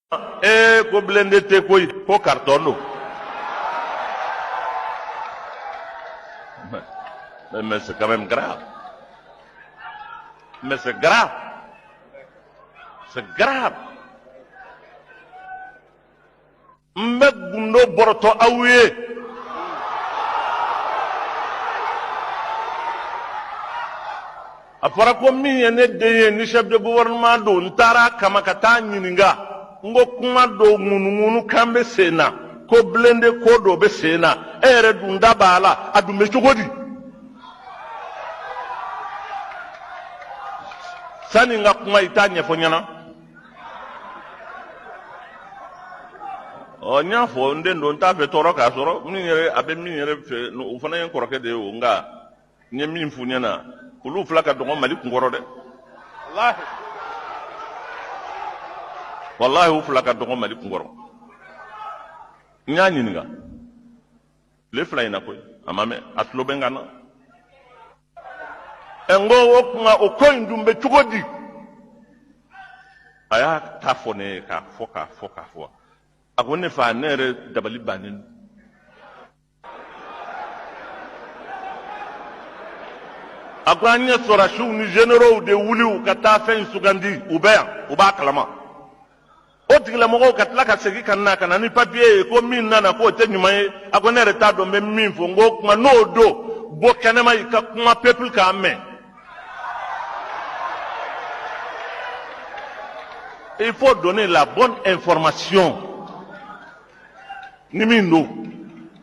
Ko blende te ko carton do. Mais c'est quand même grave. Mais c'est grave. C'est grave. Mbe gundo boroto awuye. Afara ko min ye ne den ni chef de gouvernement do ntara kama kata nyininga ngo kuma do ngunu kambe sena ko blende ko do be sena ere dunda bala adume chogodi sani nga kuma itanya fonyana o nya fo ndendo nta fe toro ka soro min yere abe min yere fe no ufana yen koroke de o nga nye min funyana ulu flaka dongo mali kungoro de wallahi u flaka dongo mali kungoro nya nyinga le fla ina koy amame atlo bengana engo wokuma okoindumbe chugodi aya tafone ka foka agone fa nere dabali banin agwanya sorashu ni general de wuli ka ta fen sugandi uba kalama o tigla mo ka tla ka segi kanna kana ni papier ko min nana ko te nyuma e agone re ta do me min fo ngo kuma no do bo kanema ka kuma people ka me il faut donner la bonne information ni min no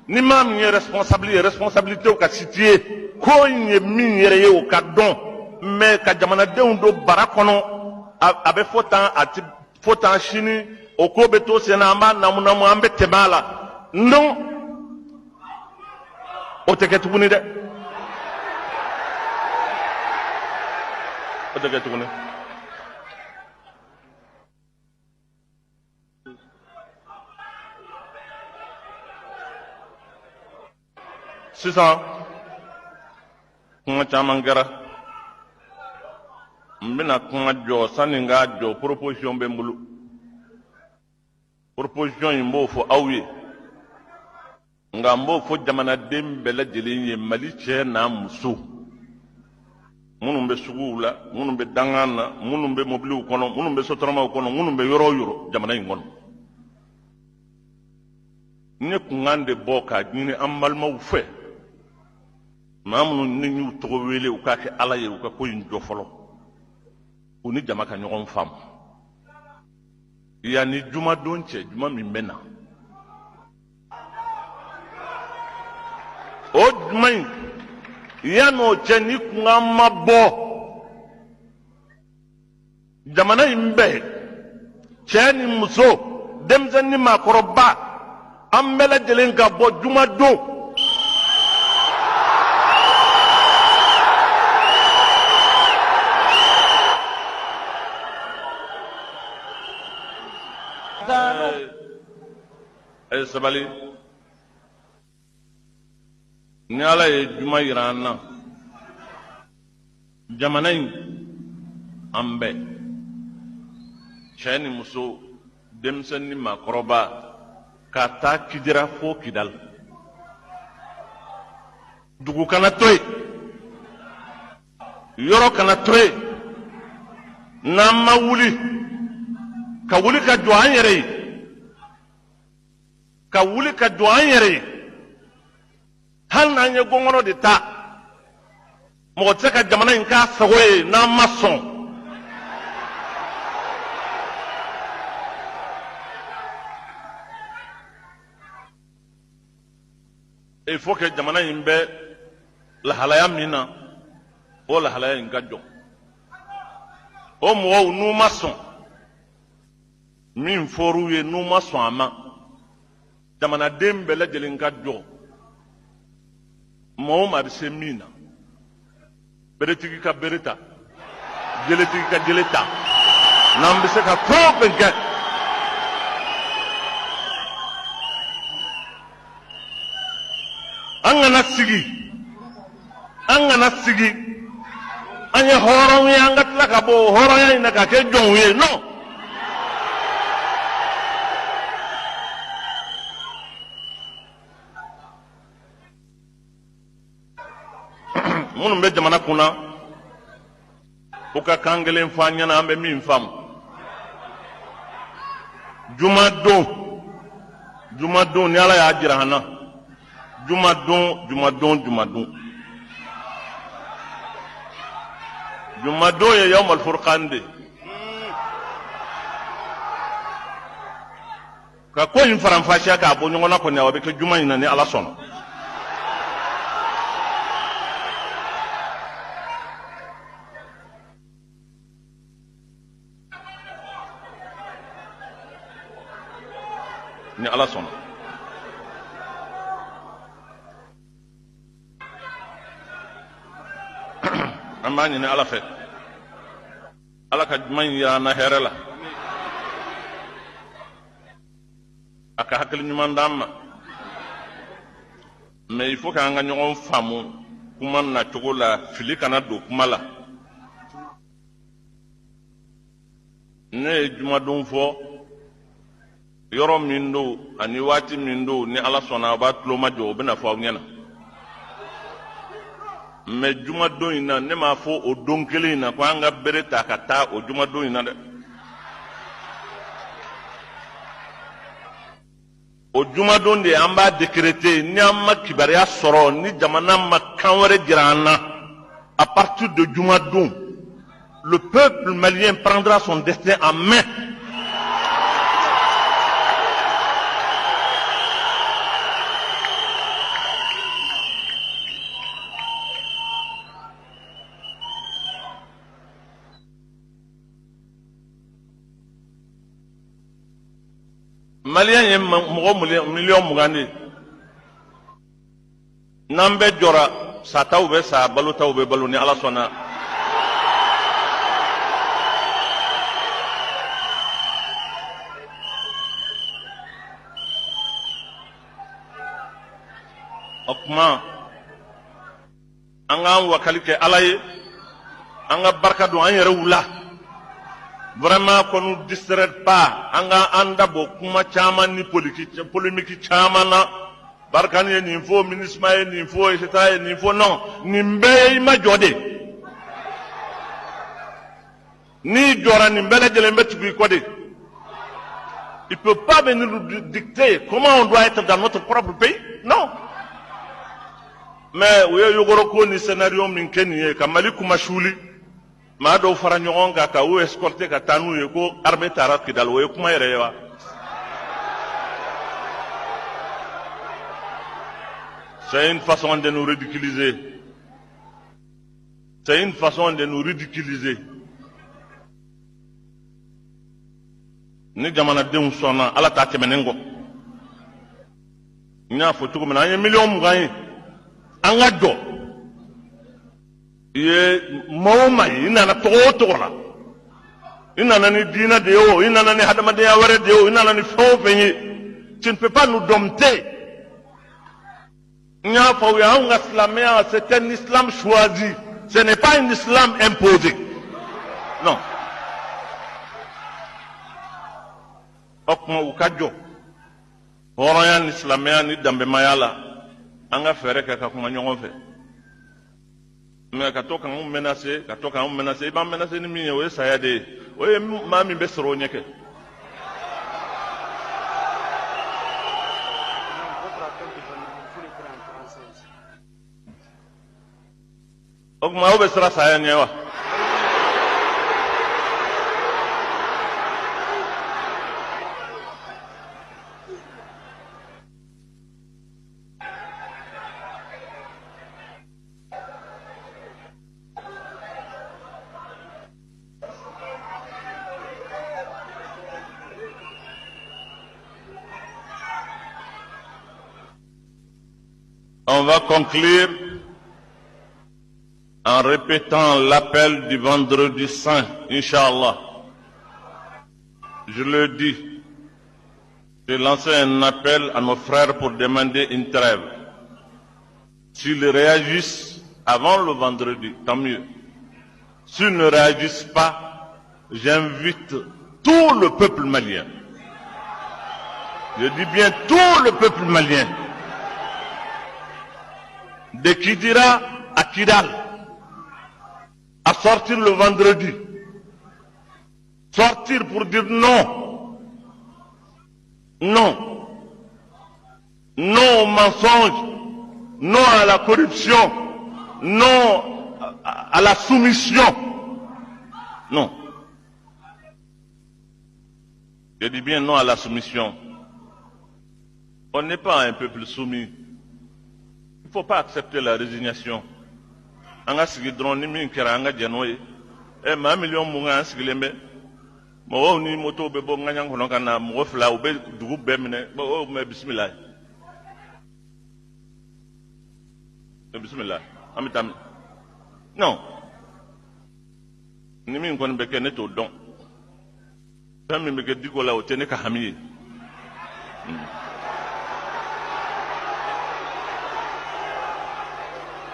ni ma mi responsabilité o ka situer ko nye min yere ye o ka don mais ka jamanadenw do bara kɔnɔ a bɛ fo tan sini o ko bɛ to sen na an b'a namu an bɛ tɛmɛ a la non o tɛ kɛ tuguni dɛ o tɛ kɛ tuguni sisan kuma caman kɛra n bɛna kuma jɔ sanni n k'a jɔ proposition bɛ n bolo proposition in n b'o fɔ aw ye nka n b'o fɔ jamanaden bɛɛ lajɛlen ye mali cɛ n'a muso minnu bɛ suguw la minnu bɛ dangan na minnu bɛ mobiliw kɔnɔ minnu bɛ sotaramaw kɔnɔ minnu bɛ yɔrɔ o yɔrɔ jamana in kɔnɔ n ye kunkan de bɔ k'a ɲini an balimaw fɛ maa minnu ni y'u tɔgɔ wele u k'a kɛ ala ye u ka ko in jɔ fɔlɔ u ni jama ka ɲɔgɔn faamu yanni jumadon cɛ juma min bɛ na o juma in yann'o cɛ ni kunkan ma bɔ jamana in bɛɛ cɛ ni muso denmisɛnnin ni maakɔrɔba an bɛɛ lajɛlen ka bɔ jumadon sabali ni ala ye juma yira an na jamana in an bɛɛ cɛ ni muso denmisɛnnin ni maakɔrɔba ka taa kidira fo kidal dugu kana to yen yɔrɔ kana to yen n'an ma wuli ka wuli ka jɔ an yɛrɛ ye ka wuli ka jɔ an yɛrɛ ye hali n'an ye gɔngɔrɔ de ta mɔgɔ tɛ se ka jamana in k'a sago ye n'an ma sɔn il faut que jamana in bɛ lahalaya min na o lahalaya in ka jɔ o mɔgɔw n'u ma sɔn min fɔr'u ye n'u ma sɔn a ma jamanaden bɛɛ lajɛlen ka jɔ maa o maa bɛ se min na beretigi ka bere ta jeletigi ka jele ta n'an bɛ se ka fɛn o fɛn kɛ an kana sigi an ye hɔrɔnw ye an ka tila ka bɔ hɔrɔnya in na ka kɛ jɔnw ye non minnu bɛ jamana kunna u ka kan kelen fɔ an ɲɛna an bɛ min faamu. jumadon ni ala y'a jira an na jumadon ye yawmal furqan de ka ko in faranfasiya k'a bɔ ɲɔgɔn na kɔni a bɛ kɛ juma in na ni ala sɔnna. ni ala sɔnna. an b'a ɲini ala fɛ ala ka juma in yira an na hɛrɛ la a ka hakili ɲuman d'an ma mais il faut que an ka ɲɔgɔn faamu kuma na cogo la fili kana don kuma la. ne ye jumadon fɔ yɔrɔ min don ani waati min don ni ala sɔnna a b'a tulo majɔ o bɛna fɔ aw ɲɛna. mais jumadon in na ne m'a fɔ o don kelen in na ko an ka bere ta ka taa o jumadon in na dɛ. o jumadon de an b'a décréter ni an ma kibaruya sɔrɔ ni jamana ma kan wɛrɛ jira an na à partir de jumadon le peuple malien prendra son destin en main. Malien ye mɔgɔ miliyɔn 20 de n'an bɛ jɔra sataw bɛ sa balotaw bɛ balo ni ala sɔnna. o tuma an k'an wakali kɛ ala ye an ka barika don an yɛrɛw la. Vraiment qu'on nous distrait pas an ka an dabɔ kuma caman ni polémique caman na. Barkani ye nin fɔ MINUSMA ye nin fɔ etc ye nin fɔ non nin bɛɛ ye i ma jɔ de. N'i jɔra nin bɛɛ lajɛlen bɛ tugu i kɔ de. Il peut pas venir nous dicter comment on doit être dans notre propre pays, non. Mais u ye yogoro ko ni scénario min kɛ nin ye ka Mali kuma suli maa dɔw fara ɲɔgɔn kan ka u escorter ka taa n'u ye ko armée taara Kidal o ye kuma yɛrɛ ye wa. C'est une façon de nous ridiculiser. C'est une façon de nous ridiculiser. Ni jamanadenw sɔnna ala t'a tɛmɛnen kɔ. N y'a fɔ cogo min na an ye miliyɔn 20 ye an ka jɔ. I ye maa o maa ye i nana tɔgɔ o tɔgɔ la. I nana ni diinɛ de ye o, i nana ni hadamadenya wɛrɛ de ye o, i nana ni fɛn o fɛn ye. Tu ne peux pas nous dompter. N y'a fɔ u ye anw ka silamɛya c'est un islam choisi. Ce n'est pas un islam imposé. Non. O kuma u ka jɔ. Hɔrɔnya ni silamɛya ni danbɛmaya la an ka fɛɛrɛ kɛ ka kuma ɲɔgɔn fɛ. Mais ka to k'anw menacer i b'an menacer ni min ye o ye saya de ye. O ye maa min bɛ sɔrɔ o ɲɛ kɛ. O kuma aw bɛ siran saya ɲɛ wa? On va conclure en répétant l'appel du vendredi saint, Inch'Allah. Je le dis, j'ai lancé un appel à nos frères pour demander une trêve. S'ils réagissent avant le vendredi, tant mieux. S'ils ne réagissent pas, j'invite tout le peuple malien. Je dis bien tout le peuple malien. De Kidira à Kidal. à sortir le vendredi. Sortir pour dire non. Non. Non au mensonge. Non à la corruption. Non à la soumission. Non. Je dis bien non à la soumission. On n'est pas un peuple soumis. Il ne faut pas accepter la résignation. Anga sigi drone ni min kera anga janoye. Ma million munga sigilembe. Mo ni moto be bo nganyang hono kana mo fla ube dugu be mine. Mo me bismillah. Bismillah. Amitam. Non. Ni min kon be kene to don. Fɛn min bɛ kɛ diko la o tɛ ne ka hami ye.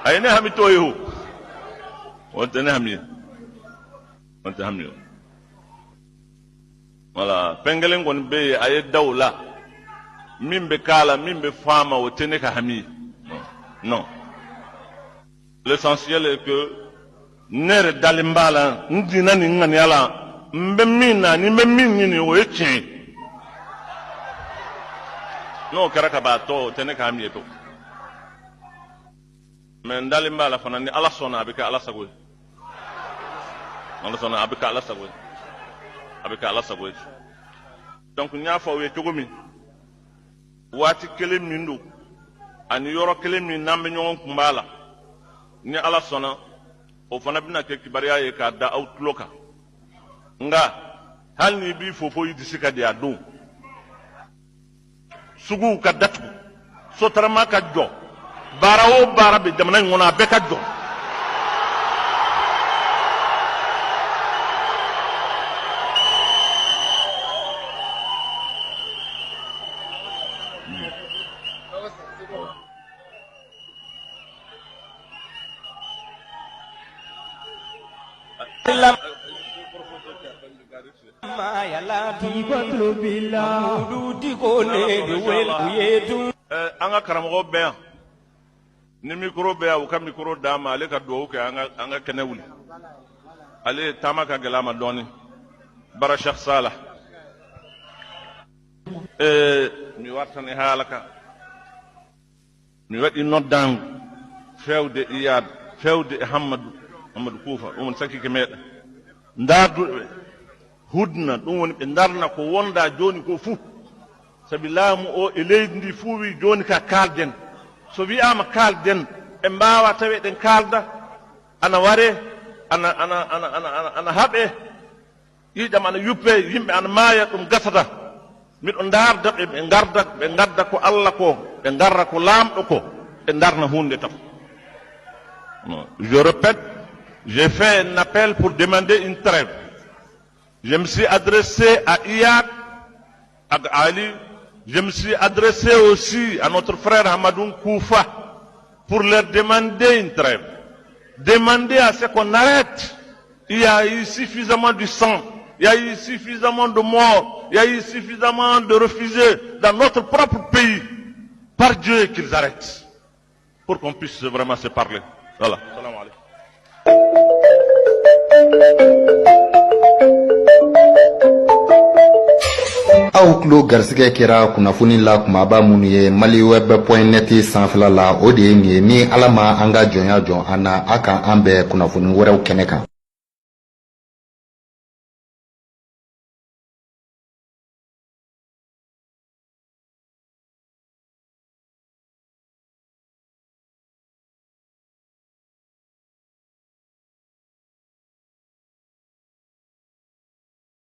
A ye ne hami t'o ye o. O tɛ ne hami ye. O tɛ hami ye. Voilà fɛn kelen kɔni bɛ yen a ye da o la min bɛ k'a la min bɛ fɔ a ma o tɛ ne ka hami ye. Non. L'essentiel est que ne yɛrɛ dalen b'a la n dina nin ŋaniya la. Mbe min na ni mbe min ɲini o ye tiɲɛ ye. N'o kɛra ka b'a tɔ o tɛ ne k'a min ye to. Mais n dalen b'a la fana ni Ala sɔnna a bɛ kɛ Ala sago ye. Ala sɔnna a bɛ kɛ Ala sago ye. A bɛ kɛ Ala sago ye. Donc n y'a fɔ aw ye cogo min waati kelen min don ani yɔrɔ kelen min n'an bɛ ɲɔgɔn kun b'a la ni Ala sɔnna o fana bɛna kɛ kibaruya ye k'a da aw tulo kan. Nga hali ni bi fofo yi disi ka di a don suguw ka datugu sotarama ka jɔ baara o baara bɛ jamana in kɔnɔ a bɛɛ ka jɔ. An ka karamɔgɔ bɛ yan ni mikoro bɛ yan u ka mikoro d'a ma ale ka dugawu kɛ an ka kɛnɛ wuli ale taama ka gɛlɛ a ma dɔɔnin bara Sheikh Salah mi wartani haalaka mi waɗi noddango fewde Iyad fewde Hammadou Kuufa ɗum sakike meɗen darduɗo ɓe hudna ɗum woni ɓe darna ko wonda joni ko fuu sabi laamu o e leydi ndi fuu wi joni ka kalden so wiyama kalden ɓe mbawa tawe ɗen kalda ana ware ana haɓe yiiƴam ana yuppe yimɓe ana maaya ɗum gasata miɗo darda ɓe ɓe gadda ko Allah ko ɓe garra ko lamɗo ko ɓe darna hunde tam. Je répète, j'ai fait un appel pour demander une trêve. Je me suis adressé à Iyad, à Ali, je me suis adressé aussi à notre frère Hammadou Kuufa pour leur demander une trêve. Demander à ce qu'on arrête. Il y a eu suffisamment de sang, il y a eu suffisamment de morts, il y a eu suffisamment de refusés dans notre propre pays. Par Dieu qu'ils arrêtent pour qu'on puisse vraiment se parler. Voilà. Salam alaikum. Aw tulo garisɛgɛ kɛra kunnafoni la kumaba minnu ye maliweb.net sanfɛla la o de ye nin ye ni Ala ma an ka jɔnya jɔn an na a ka an bɛɛ kunnafoni wɛrɛw kɛnɛ kan.